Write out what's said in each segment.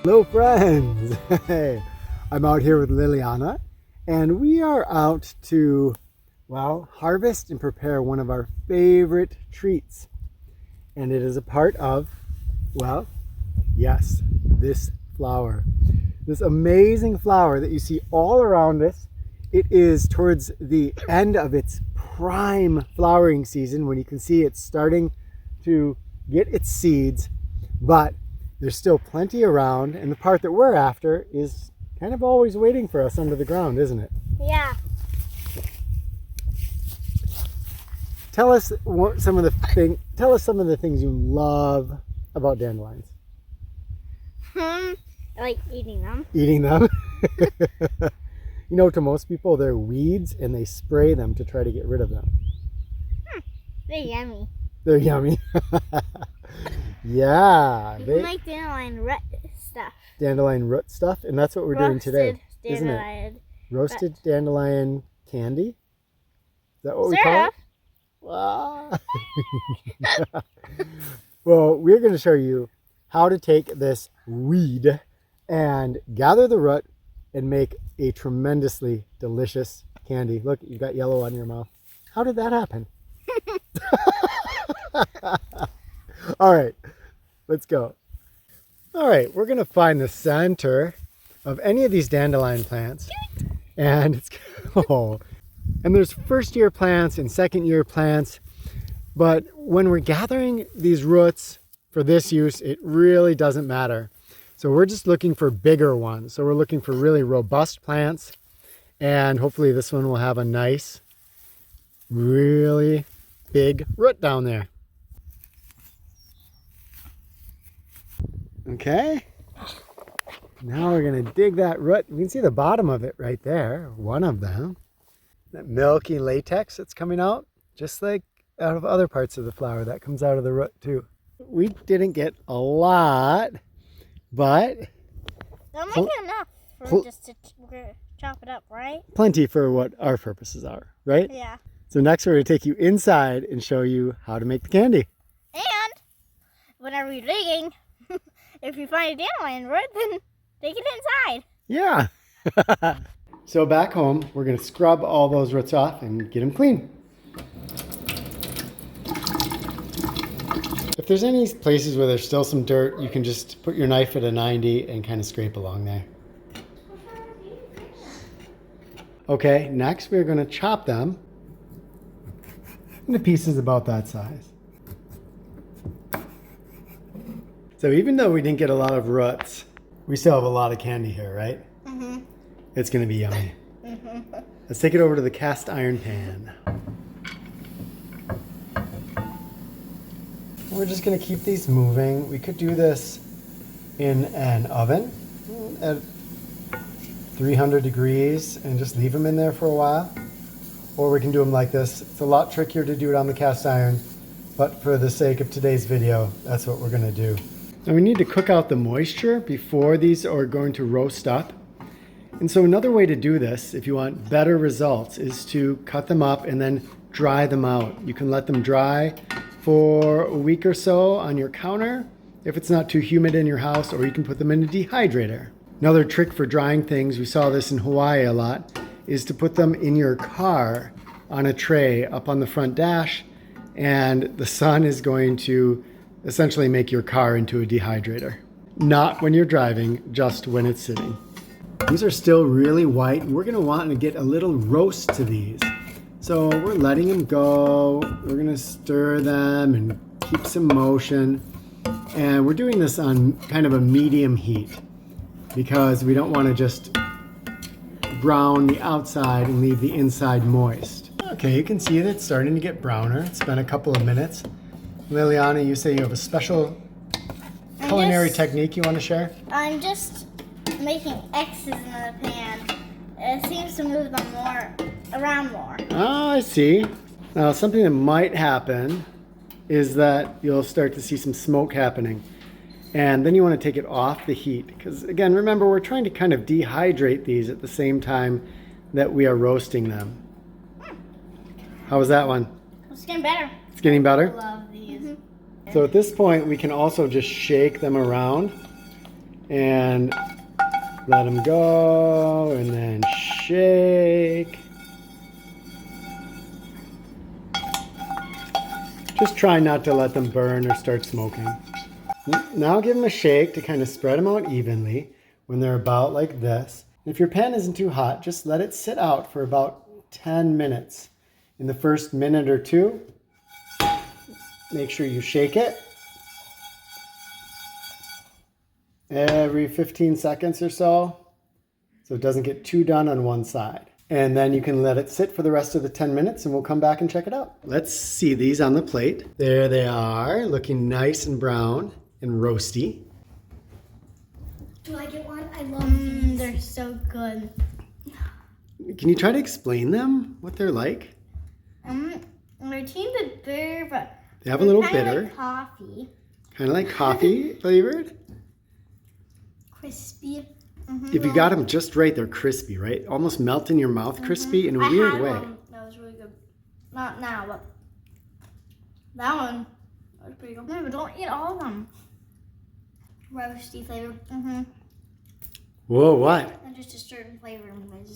Hello friends! Hey, I'm out here with Liliana and we are out to, well, harvest and prepare one of our favorite treats. And it is a part of, well, yes, this flower. This amazing flower that you see all around us. It is towards the end of its prime flowering season when you can see it's starting to get its seeds, but there's still plenty around, and the part that we're after is kind of always waiting for us under the ground, isn't it? Yeah. Tell us some of the things you love about dandelions. I like eating them. Eating them? You know, to most people, they're weeds, and they spray them to try to get rid of them. They're yummy. They're yummy. Yeah. You like dandelion root stuff. Dandelion root stuff, and that's what we're doing today, isn't it? Dandelion. Roasted dandelion candy? Is that what we call it? Wow. Well, we're going to show you how to take this weed and gather the root and make a tremendously delicious candy. Look, you've got yellow on your mouth. How did that happen? All right, let's go. All right, we're going to find the center of any of these dandelion plants. And it's and there's first year plants and second year plants. But when we're gathering these roots for this use, it really doesn't matter. So we're just looking for bigger ones. So we're looking for really robust plants. And hopefully this one will have a nice, really big root down there. Okay. Now we're going to dig that root. You can see the bottom of it right there. One of them. That milky latex that's coming out, just like out of other parts of the flower, that comes out of the root too. We didn't get a lot, but They'll make it enough for just to chop it up, right? Plenty for what our purposes are, right? Yeah. So next we're going to take you inside and show you how to make the candy. And whenever you're digging, if you find a dandelion root, then take it inside. Yeah. So back home, we're going to scrub all those roots off and get them clean. If there's any places where there's still some dirt, you can just put your knife at a 90 and kind of scrape along there. Okay, next we're going to chop them into pieces about that size. So even though we didn't get a lot of roots, we still have a lot of candy here, right? Mm-hmm. It's going to be yummy. Mm-hmm. Let's take it over to the cast iron pan. We're just going to keep these moving. We could do this in an oven at 300 degrees and just leave them in there for a while. Or we can do them like this. It's a lot trickier to do it on the cast iron, but for the sake of today's video, that's what we're going to do. Now we need to cook out the moisture before these are going to roast up. And so another way to do this, if you want better results, is to cut them up and then dry them out. You can let them dry for a week or so on your counter if it's not too humid in your house, or you can put them in a dehydrator. Another trick for drying things, we saw this in Hawaii a lot, is to put them in your car on a tray up on the front dash, and the sun is going to essentially make your car into a dehydrator. Not when you're driving, just when it's sitting. These are still really white, and we're going to want to get a little roast to these. So we're letting them go. We're going to stir them and keep some motion. And we're doing this on kind of a medium heat because we don't want to just brown the outside and leave the inside moist. Okay, you can see that it's starting to get browner. It's been a couple of minutes. Liliana, you say you have a special culinary technique you want to share? I'm just making X's in the pan. It seems to move them around more. Oh, I see. Now, something that might happen is that you'll start to see some smoke happening. And then you want to take it off the heat. Because, again, remember, we're trying to kind of dehydrate these at the same time that we are roasting them. How was that one? It's getting better. It's getting better? I love these. So at this point, we can also just shake them around And let them go, and then shake. Just try not to let them burn or start smoking. Now give them a shake to kind of spread them out evenly when they're about like this. If your pan isn't too hot, just let it sit out for about 10 minutes. In the first minute or two, make sure you shake it every 15 seconds or so it doesn't get too done on one side. And then you can let it sit for the rest of the 10 minutes and we'll come back and check it out. Let's see these on the plate. There they are, looking nice and brown and roasty. Do I get one? I love these. They're so good. Can you try to explain them, what they're like? They're a teeny bit bitter, but they have a little kinda bitter. Like coffee. Kind of like coffee flavored. Crispy. If you got them just right, they're crispy, right? Almost melt in your mouth, crispy in a weird way. One that was really good. Not now, but that one was pretty good. No, but don't eat all of them. Roasty flavor. Whoa, what? And just a certain flavor.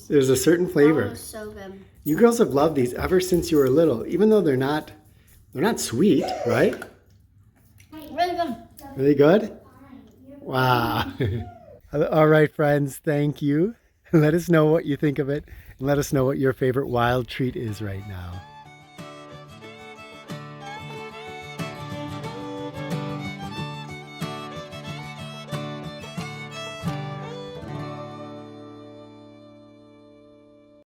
There's a certain flavor. That was so good. You girls have loved these ever since you were little, even though they're not sweet, right? Really good. Really good? Wow. All right, friends, thank you. Let us know what you think of it, and let us know what your favorite wild treat is right now.